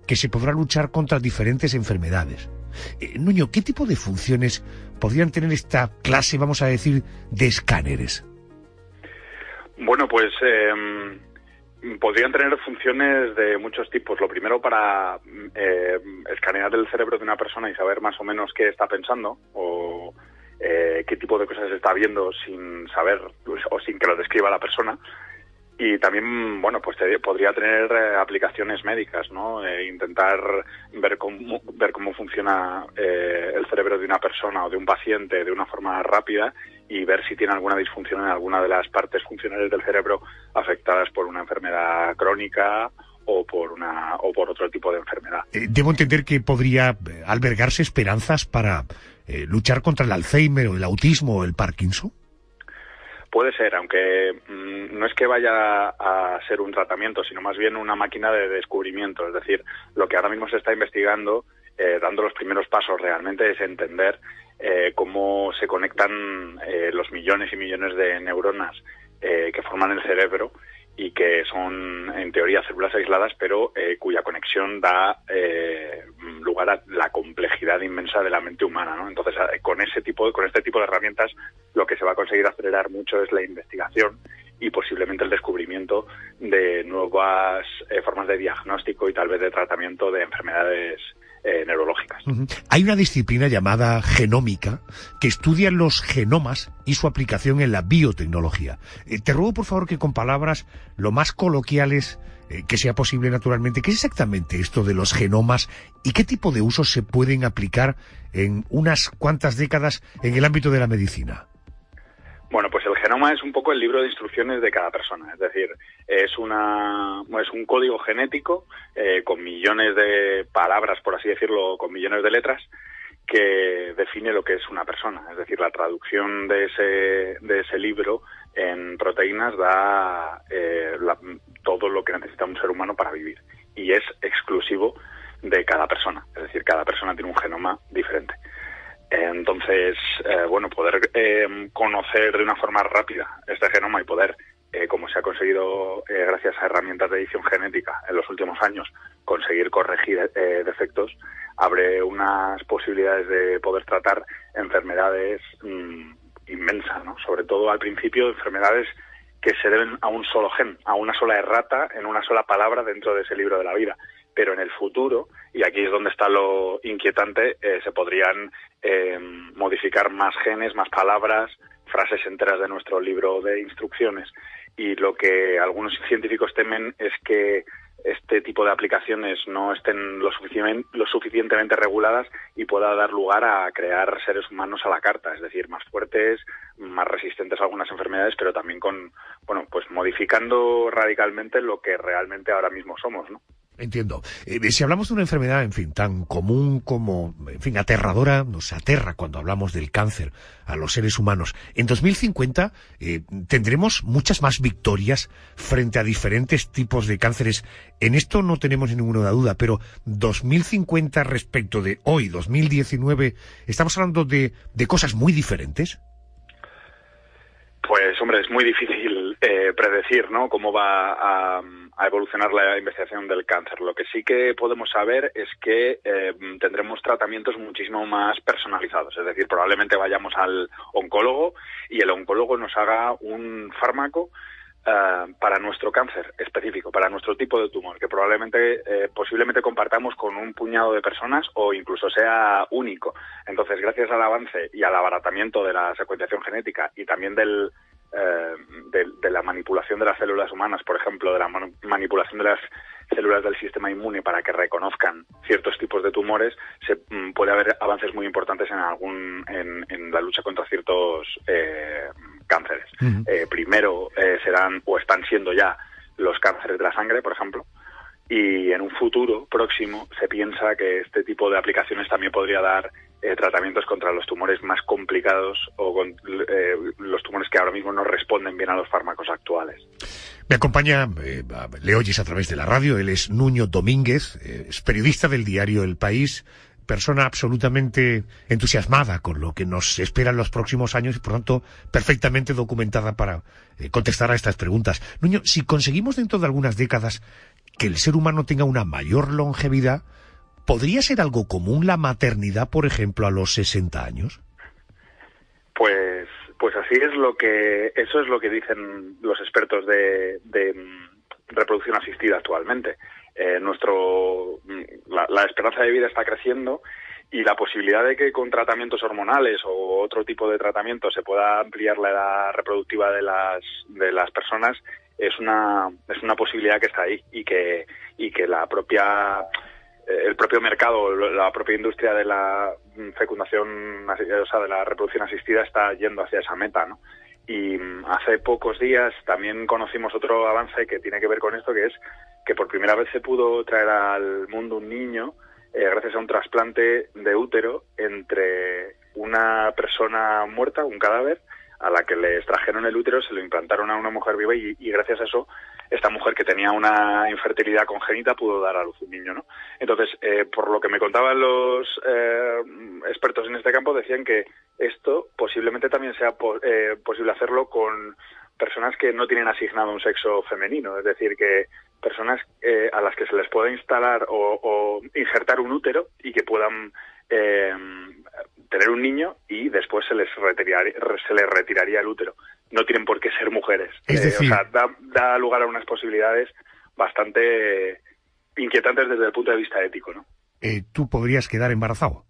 que se podrá luchar contra diferentes enfermedades. Nuño, ¿qué tipo de funciones podrían tener esta clase, vamos a decir, de escáneres? Bueno, pues podrían tener funciones de muchos tipos. Lo primero, para escanear el cerebro de una persona y saber más o menos qué está pensando o qué tipo de cosas está viendo sin saber o sin que lo describa la persona. Y también, bueno, pues podría tener aplicaciones médicas, ¿no? Intentar ver cómo funciona el cerebro de una persona o de un paciente de una forma rápida y ver si tiene alguna disfunción en alguna de las partes funcionales del cerebro afectadas por una enfermedad crónica o por otro tipo de enfermedad. Debo entender que podría albergarse esperanzas para luchar contra el Alzheimer o el autismo o el Parkinson. Puede ser, aunque no es que vaya a ser un tratamiento, sino más bien una máquina de descubrimiento. Es decir, lo que ahora mismo se está investigando, dando los primeros pasos realmente, es entender cómo se conectan los millones y millones de neuronas que forman el cerebro y que son, en teoría, células aisladas, pero cuya conexión da lugar a la complejidad inmensa de la mente humana, ¿no? Entonces, con este tipo de herramientas, lo que se va a conseguir acelerar mucho es la investigación y posiblemente el descubrimiento de nuevas formas de diagnóstico y tal vez de tratamiento de enfermedades neurológicas. Hay una disciplina llamada genómica que estudia los genomas y su aplicación en la biotecnología. Te ruego, por favor, que con palabras lo más coloquiales que sea posible, naturalmente, ¿qué es exactamente esto de los genomas y qué tipo de usos se pueden aplicar en unas cuantas décadas en el ámbito de la medicina? Bueno, pues el genoma es un poco el libro de instrucciones de cada persona, es decir, es un código genético con millones de palabras, por así decirlo, con millones de letras, que define lo que es una persona. Es decir, la traducción de ese libro en proteínas da todo lo que necesita un ser humano para vivir, y es exclusivo de cada persona, es decir, cada persona tiene un genoma diferente. Entonces, poder conocer de una forma rápida este genoma y poder, como se ha conseguido gracias a herramientas de edición genética en los últimos años, conseguir corregir defectos, abre unas posibilidades de poder tratar enfermedades inmensas, ¿no? Sobre todo al principio, enfermedades que se deben a un solo gen, a una sola errata en una sola palabra dentro de ese libro de la vida. Pero en el futuro, y aquí es donde está lo inquietante, se podrían modificar más genes, más palabras, frases enteras de nuestro libro de instrucciones. Y lo que algunos científicos temen es que este tipo de aplicaciones no estén lo suficientemente reguladas y pueda dar lugar a crear seres humanos a la carta, es decir, más fuertes, más resistentes a algunas enfermedades, pero también con, bueno, pues modificando radicalmente lo que realmente ahora mismo somos, ¿no? Entiendo. Si hablamos de una enfermedad, en fin, tan común como, en fin, aterradora, nos aterra cuando hablamos del cáncer a los seres humanos. En 2050 tendremos muchas más victorias frente a diferentes tipos de cánceres. En esto no tenemos ninguna duda, pero 2050 respecto de hoy, 2019, ¿estamos hablando de cosas muy diferentes? Pues, hombre, es muy difícil predecir, ¿no?, cómo va a evolucionar la investigación del cáncer. Lo que sí que podemos saber es que tendremos tratamientos muchísimo más personalizados. Es decir, probablemente vayamos al oncólogo y el oncólogo nos haga un fármaco para nuestro cáncer específico, para nuestro tipo de tumor, que probablemente, posiblemente compartamos con un puñado de personas o incluso sea único. Entonces, gracias al avance y al abaratamiento de la secuenciación genética y también de la manipulación de las células humanas, por ejemplo, de la manipulación de las células del sistema inmune para que reconozcan ciertos tipos de tumores, puede haber avances muy importantes en la lucha contra ciertos cánceres. Primero serán o están siendo ya los cánceres de la sangre, por ejemplo, y en un futuro próximo se piensa que este tipo de aplicaciones también podría dar tratamientos contra los tumores más complicados o con los tumores que ahora mismo no responden bien a los fármacos actuales. Me acompaña, le oyes a través de la radio, él es Nuño Domínguez, es periodista del diario El País, persona absolutamente entusiasmada con lo que nos espera en los próximos años y, por tanto, perfectamente documentada para contestar a estas preguntas. Nuño, si conseguimos dentro de algunas décadas que el ser humano tenga una mayor longevidad, ¿podría ser algo común la maternidad, por ejemplo, a los 60 años? Pues así es eso es lo que dicen los expertos de reproducción asistida actualmente. La esperanza de vida está creciendo y la posibilidad de que con tratamientos hormonales o otro tipo de tratamiento se pueda ampliar la edad reproductiva de las personas es una posibilidad que está ahí y que el propio mercado, la propia industria de la fecundación, o sea, de la reproducción asistida está yendo hacia esa meta, ¿no? Y hace pocos días también conocimos otro avance que tiene que ver con esto, que es que por primera vez se pudo traer al mundo un niño gracias a un trasplante de útero entre una persona muerta, un cadáver, a la que le extrajeron el útero, se lo implantaron a una mujer viva y gracias a eso esta mujer que tenía una infertilidad congénita pudo dar a luz un niño, ¿no? Entonces, por lo que me contaban los expertos en este campo, decían que esto posiblemente también sea posible hacerlo con personas que no tienen asignado un sexo femenino, es decir, que personas a las que se les pueda instalar o injertar un útero y que puedan tener un niño y después se les retiraría el útero. No tienen por qué ser mujeres. Es decir, o sea, da lugar a unas posibilidades bastante inquietantes desde el punto de vista ético, ¿no? ¿Tú podrías quedar embarazado?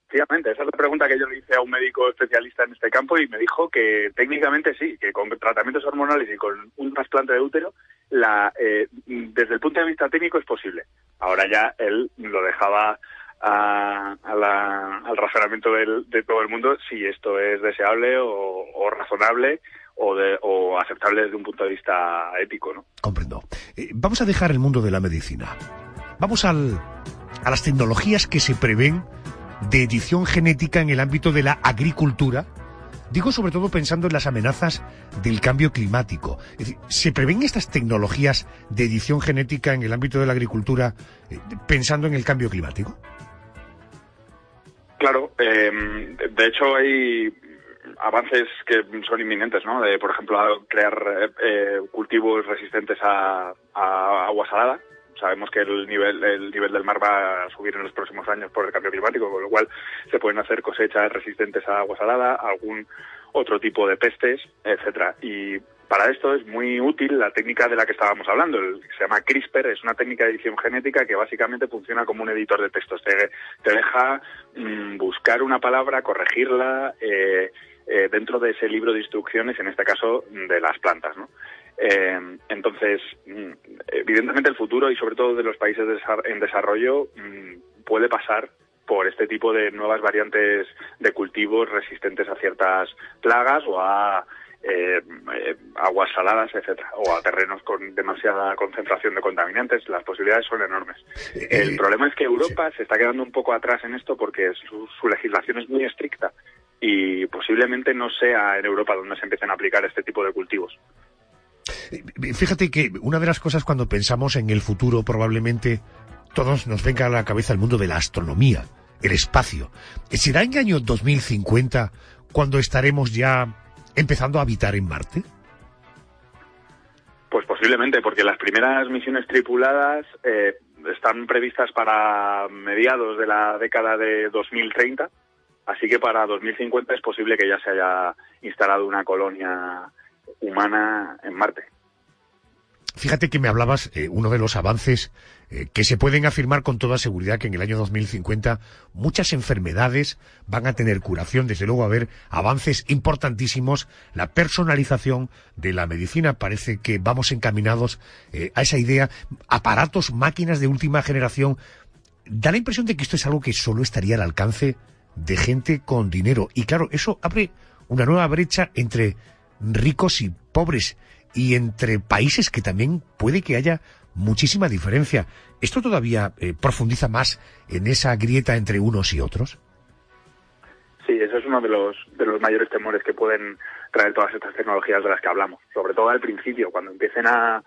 Efectivamente, esa es la pregunta que yo le hice a un médico especialista en este campo y me dijo que técnicamente sí, que con tratamientos hormonales y con un trasplante de útero, desde el punto de vista técnico es posible. Ahora ya él lo dejaba al razonamiento de todo el mundo si esto es deseable o razonable o aceptable desde un punto de vista ético, ¿no? Comprendo. Vamos a dejar el mundo de la medicina. Vamos a las tecnologías que se prevén de edición genética en el ámbito de la agricultura. Digo sobre todo pensando en las amenazas del cambio climático. Es decir, ¿se prevén estas tecnologías de edición genética en el ámbito de la agricultura pensando en el cambio climático? Claro, de hecho hay avances que son inminentes, ¿no? Por ejemplo, crear cultivos resistentes a agua salada. Sabemos que el nivel del mar va a subir en los próximos años por el cambio climático, con lo cual se pueden hacer cosechas resistentes a agua salada, a algún otro tipo de pestes, etcétera. Y para esto es muy útil la técnica de la que estábamos hablando, se llama CRISPR, es una técnica de edición genética que básicamente funciona como un editor de textos. Te deja buscar una palabra, corregirla dentro de ese libro de instrucciones, en este caso de las plantas, ¿no? Entonces, evidentemente el futuro, y sobre todo de los países en desarrollo, puede pasar por este tipo de nuevas variantes de cultivos resistentes a ciertas plagas o a aguas saladas, etcétera, o a terrenos con demasiada concentración de contaminantes. Las posibilidades son enormes. El problema es que Europa se está quedando un poco atrás en esto porque su legislación es muy estricta y posiblemente no sea en Europa donde se empiecen a aplicar este tipo de cultivos. Fíjate que una de las cosas cuando pensamos en el futuro probablemente todos nos venga a la cabeza el mundo de la astronomía, el espacio. ¿Será en el año 2050 cuando estaremos ya empezando a habitar en Marte? Pues posiblemente, porque las primeras misiones tripuladas están previstas para mediados de la década de 2030, así que para 2050 es posible que ya se haya instalado una colonia humana en Marte. Fíjate que me hablabas, uno de los avances que se pueden afirmar con toda seguridad que en el año 2050 muchas enfermedades van a tener curación, desde luego a haber avances importantísimos, la personalización de la medicina, parece que vamos encaminados a esa idea, aparatos, máquinas de última generación. Da la impresión de que esto es algo que solo estaría al alcance de gente con dinero, y claro, eso abre una nueva brecha entre ricos y pobres, y entre países que también puede que haya muchísima diferencia. ¿Esto todavía profundiza más en esa grieta entre unos y otros? Sí, eso es uno de los mayores temores que pueden traer todas estas tecnologías de las que hablamos. Sobre todo al principio, cuando empiecen a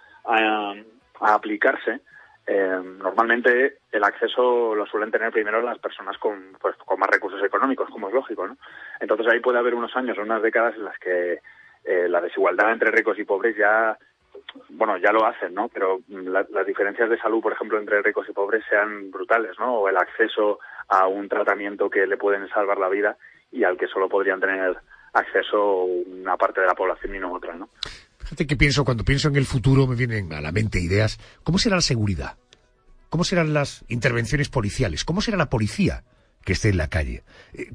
aplicarse, normalmente el acceso lo suelen tener primero las personas con más recursos económicos, como es lógico, ¿no? Entonces ahí puede haber unos años o unas décadas en las que la desigualdad entre ricos y pobres ya lo hacen, ¿no? Pero las diferencias de salud, por ejemplo, entre ricos y pobres sean brutales, ¿no? O el acceso a un tratamiento que le pueden salvar la vida y al que solo podrían tener acceso una parte de la población y no otra, ¿no? Fíjate que cuando pienso en el futuro me vienen a la mente ideas. ¿Cómo será la seguridad? ¿Cómo serán las intervenciones policiales? ¿Cómo será la policía que esté en la calle?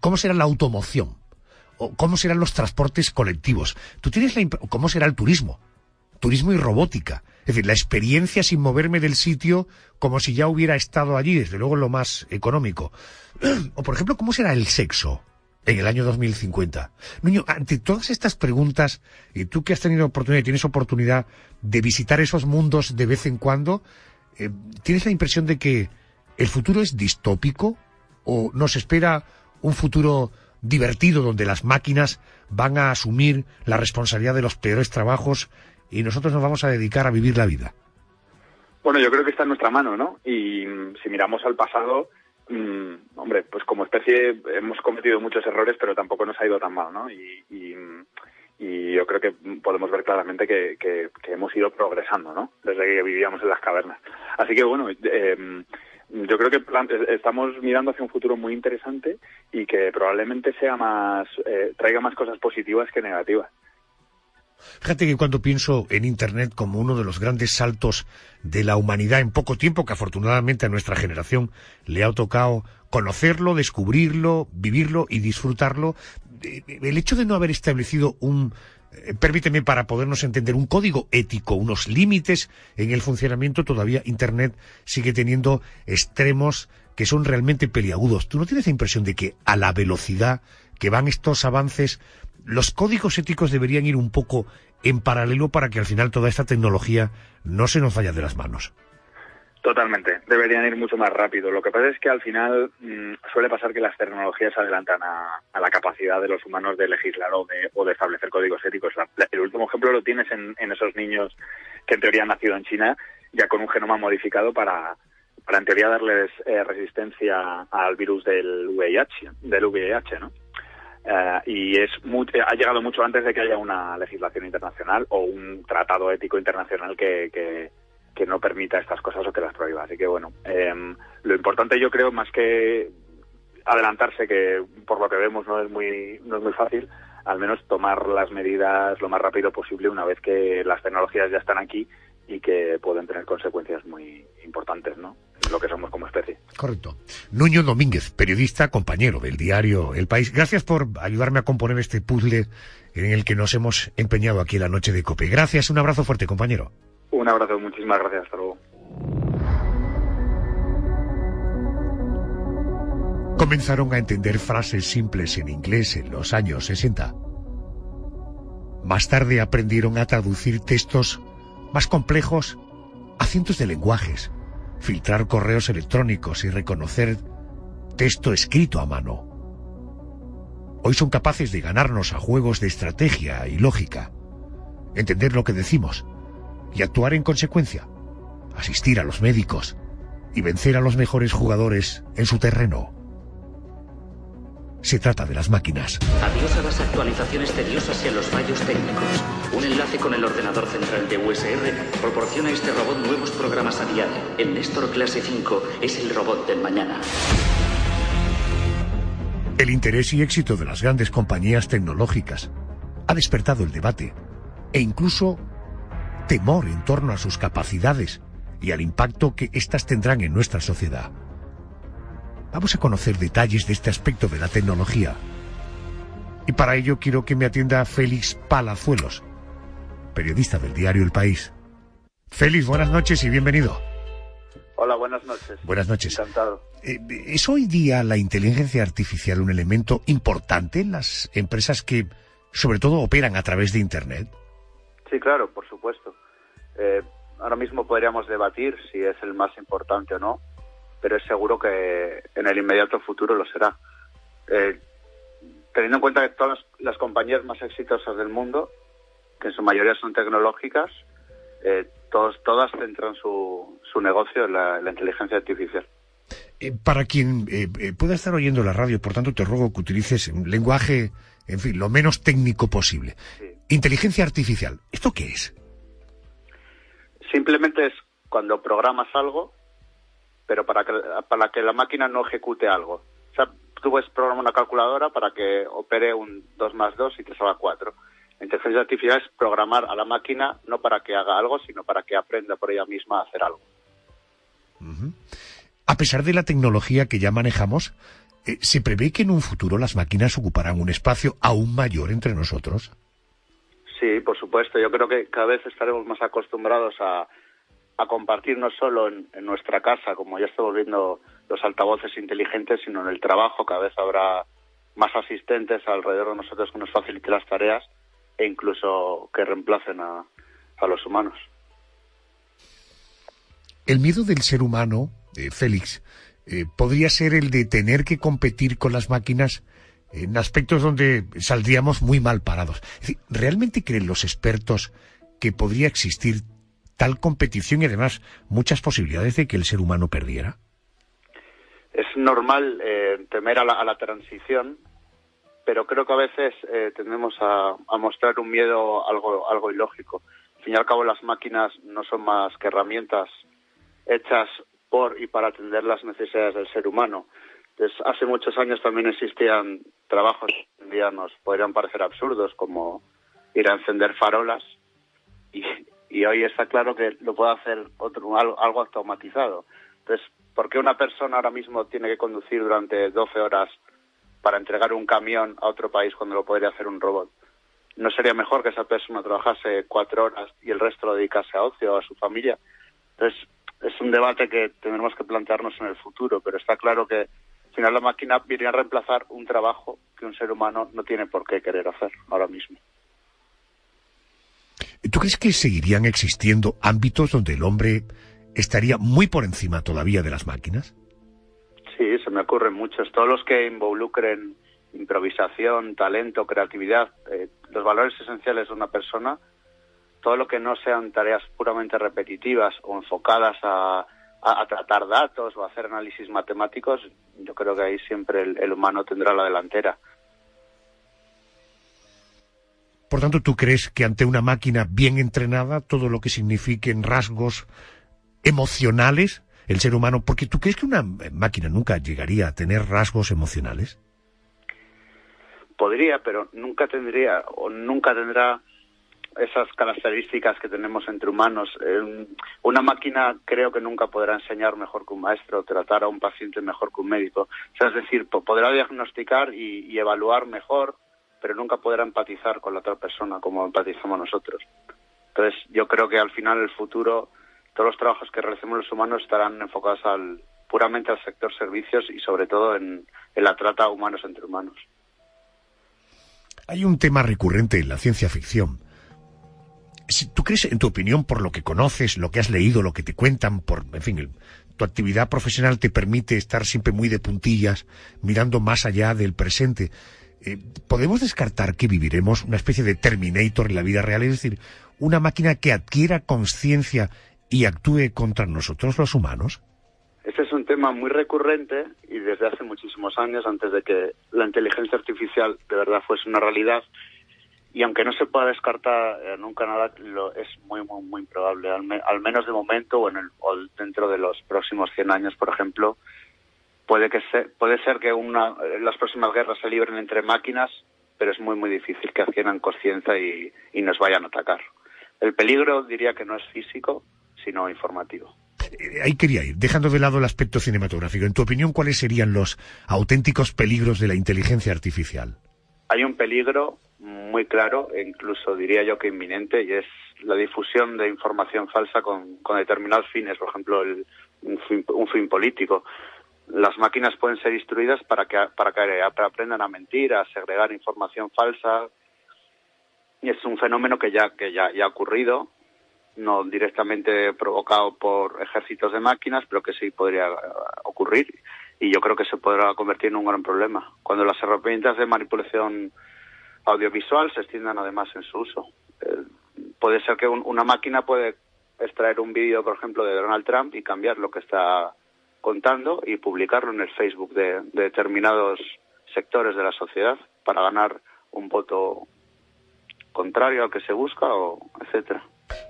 ¿Cómo será la automoción? ¿O cómo serán los transportes colectivos? ¿Tú tienes cómo será el turismo? Turismo y robótica. Es decir, la experiencia sin moverme del sitio como si ya hubiera estado allí, desde luego lo más económico. O, por ejemplo, ¿cómo será el sexo en el año 2050? Nuño, ante todas estas preguntas, y tú que has tenido tienes oportunidad de visitar esos mundos de vez en cuando, ¿tienes la impresión de que el futuro es distópico o nos espera un futuro divertido donde las máquinas van a asumir la responsabilidad de los peores trabajos y nosotros nos vamos a dedicar a vivir la vida? Bueno, yo creo que está en nuestra mano, ¿no? Y si miramos al pasado, hombre, pues como especie hemos cometido muchos errores, pero tampoco nos ha ido tan mal, ¿no? Y yo creo que podemos ver claramente que hemos ido progresando, ¿no? Desde que vivíamos en las cavernas. Así que bueno, yo creo que estamos mirando hacia un futuro muy interesante y que probablemente sea traiga más cosas positivas que negativas. Fíjate que cuando pienso en Internet como uno de los grandes saltos de la humanidad en poco tiempo, que afortunadamente a nuestra generación le ha tocado conocerlo, descubrirlo, vivirlo y disfrutarlo, el hecho de no haber establecido permíteme para podernos entender, un código ético, unos límites en el funcionamiento, todavía Internet sigue teniendo extremos que son realmente peliagudos. ¿Tú no tienes la impresión de que a la velocidad que van estos avances, los códigos éticos deberían ir un poco en paralelo para que al final toda esta tecnología no se nos vaya de las manos? Totalmente, deberían ir mucho más rápido. Lo que pasa es que al final suele pasar que las tecnologías adelantan a la capacidad de los humanos de legislar o de establecer códigos éticos. El último ejemplo lo tienes en esos niños que en teoría han nacido en China ya con un genoma modificado para en teoría darles resistencia al virus del VIH, ¿no? Y ha llegado mucho antes de que haya una legislación internacional o un tratado ético internacional que no permita estas cosas o que las prohíba. Así que bueno, lo importante yo creo, más que adelantarse, que por lo que vemos no es muy fácil, al menos tomar las medidas lo más rápido posible una vez que las tecnologías ya están aquí y que pueden tener consecuencias muy importantes, ¿no?, en lo que somos como especie. Correcto. Nuño Domínguez, periodista, compañero del diario El País. Gracias por ayudarme a componer este puzzle en el que nos hemos empeñado aquí en la noche de COPE. Gracias, un abrazo fuerte, compañero. Un abrazo, muchísimas gracias, hasta luego. Comenzaron a entender frases simples en inglés en los años 60. Más tarde aprendieron a traducir textos más complejos a cientos de lenguajes, filtrar correos electrónicos y reconocer texto escrito a mano. Hoy son capaces de ganarnos a juegos de estrategia y lógica, entender lo que decimos y actuar en consecuencia, asistir a los médicos y vencer a los mejores jugadores en su terreno. Se trata de las máquinas. Adiós a las actualizaciones tediosas y a los fallos técnicos. Un enlace con el ordenador central de USR proporciona a este robot nuevos programas a diario. El Néstor Clase 5 es el robot del mañana. El interés y éxito de las grandes compañías tecnológicas ha despertado el debate e incluso temor en torno a sus capacidades y al impacto que éstas tendrán en nuestra sociedad. Vamos a conocer detalles de este aspecto de la tecnología. Y para ello quiero que me atienda Félix Palazuelos, periodista del diario El País. Félix, buenas noches y bienvenido. Hola, buenas noches. Buenas noches. Encantado. ¿Es hoy día la inteligencia artificial un elemento importante en las empresas que, sobre todo, operan a través de Internet? Sí, claro, por supuesto. Ahora mismo podríamos debatir si es el más importante o no, pero es seguro que en el inmediato futuro lo será. Teniendo en cuenta que todas las compañías más exitosas del mundo, que en su mayoría son tecnológicas, todas centran su negocio en la inteligencia artificial. Para quien pueda estar oyendo la radio, por tanto te ruego que utilices un lenguaje, en fin, lo menos técnico posible. Sí. Inteligencia artificial, ¿esto qué es? Simplemente es cuando programas algo, pero para que la máquina no ejecute algo. O sea, tú puedes programar una calculadora para que opere un 2 más 2 y te salga 4. La inteligencia artificial es programar a la máquina no para que haga algo, sino para que aprenda por ella misma a hacer algo. Uh-huh. A pesar de la tecnología que ya manejamos, ¿se prevé que en un futuro las máquinas ocuparán un espacio aún mayor entre nosotros? Sí, por supuesto. Yo creo que cada vez estaremos más acostumbrados a compartir no solo en nuestra casa, como ya estamos viendo los altavoces inteligentes, sino en el trabajo. Cada vez habrá más asistentes alrededor de nosotros que nos faciliten las tareas e incluso que reemplacen a los humanos. El miedo del ser humano, Félix, podría ser el de tener que competir con las máquinas en aspectos donde saldríamos muy mal parados. Es decir, ¿realmente creen los expertos que podría existir tal competición y además muchas posibilidades de que el ser humano perdiera? Es normal temer a la transición, pero creo que a veces tendemos a mostrar un miedo algo ilógico. Al fin y al cabo, las máquinas no son más que herramientas hechas por y para atender las necesidades del ser humano. Entonces, hace muchos años también existían trabajos que hoy en día nos podrían parecer absurdos, como ir a encender farolas, y hoy está claro que lo puede hacer algo automatizado. Entonces, ¿por qué una persona ahora mismo tiene que conducir durante 12 horas para entregar un camión a otro país cuando lo podría hacer un robot? ¿No sería mejor que esa persona trabajase 4 horas y el resto lo dedicase a ocio o a su familia? Entonces, es un debate que tendremos que plantearnos en el futuro, pero está claro que al final la máquina viene a reemplazar un trabajo que un ser humano no tiene por qué querer hacer ahora mismo. ¿Tú crees que seguirían existiendo ámbitos donde el hombre estaría muy por encima todavía de las máquinas? Sí, se me ocurren muchos. Todos los que involucren improvisación, talento, creatividad, los valores esenciales de una persona, todo lo que no sean tareas puramente repetitivas o enfocadas a tratar datos o a hacer análisis matemáticos, yo creo que ahí siempre el humano tendrá la delantera. Por tanto, ¿tú crees que ante una máquina bien entrenada, todo lo que signifiquen rasgos emocionales, el ser humano, porque tú crees que una máquina nunca llegaría a tener rasgos emocionales? Podría, pero nunca tendrá esas características que tenemos entre humanos. Una máquina creo que nunca podrá enseñar mejor que un maestro, tratar a un paciente mejor que un médico. O sea, es decir, podrá diagnosticar y evaluar mejor, pero nunca podrá empatizar con la otra persona como empatizamos nosotros. Entonces, yo creo que al final, en el futuro, todos los trabajos que realicemos los humanos estarán enfocados puramente al sector servicios y sobre todo en la trata humanos entre humanos. Hay un tema recurrente en la ciencia ficción. ¿Tú crees, en tu opinión, por lo que conoces, lo que has leído, lo que te cuentan, tu actividad profesional te permite estar siempre muy de puntillas, mirando más allá del presente? ¿Podemos descartar que viviremos una especie de Terminator en la vida real? Es decir, una máquina que adquiera conciencia y actúe contra nosotros los humanos. Este es un tema muy recurrente y desde hace muchísimos años, antes de que la inteligencia artificial de verdad fuese una realidad. Y aunque no se pueda descartar nunca nada, es muy, muy, muy improbable. Al menos de momento o dentro de los próximos 100 años, por ejemplo, puede ser que las próximas guerras se libren entre máquinas, pero es muy, muy difícil que adquieran conciencia y nos vayan a atacar. El peligro diría que no es físico, sino informativo. Ahí quería ir, dejando de lado el aspecto cinematográfico. En tu opinión, ¿cuáles serían los auténticos peligros de la inteligencia artificial? Hay un peligro muy claro, e incluso diría yo que inminente, y es la difusión de información falsa con determinados fines, por ejemplo, un fin político. Las máquinas pueden ser instruidas para que aprendan a mentir, a segregar información falsa, y es un fenómeno que ya ha ocurrido, no directamente provocado por ejércitos de máquinas, pero que sí podría ocurrir, y yo creo que se podrá convertir en un gran problema cuando las herramientas de manipulación audiovisual se extiendan además en su uso. Puede ser que una máquina puede extraer un vídeo, por ejemplo, de Donald Trump y cambiar lo que está contando y publicarlo en el Facebook de determinados sectores de la sociedad para ganar un voto contrario al que se busca, etcétera.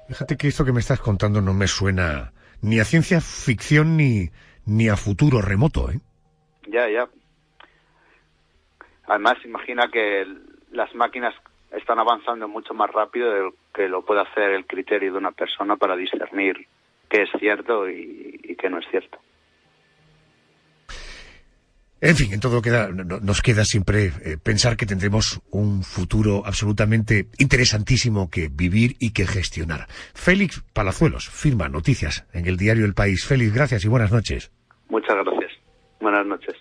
Fíjate que esto que me estás contando no me suena ni a ciencia ficción ni a futuro remoto, ¿eh? Ya. Además, imagina que las máquinas están avanzando mucho más rápido de lo que lo puede hacer el criterio de una persona para discernir qué es cierto y qué no es cierto. En fin, en todo nos queda siempre pensar que tendremos un futuro absolutamente interesantísimo que vivir y que gestionar. Félix Palazuelos firma noticias en el diario El País. Félix, gracias y buenas noches. Muchas gracias. Buenas noches.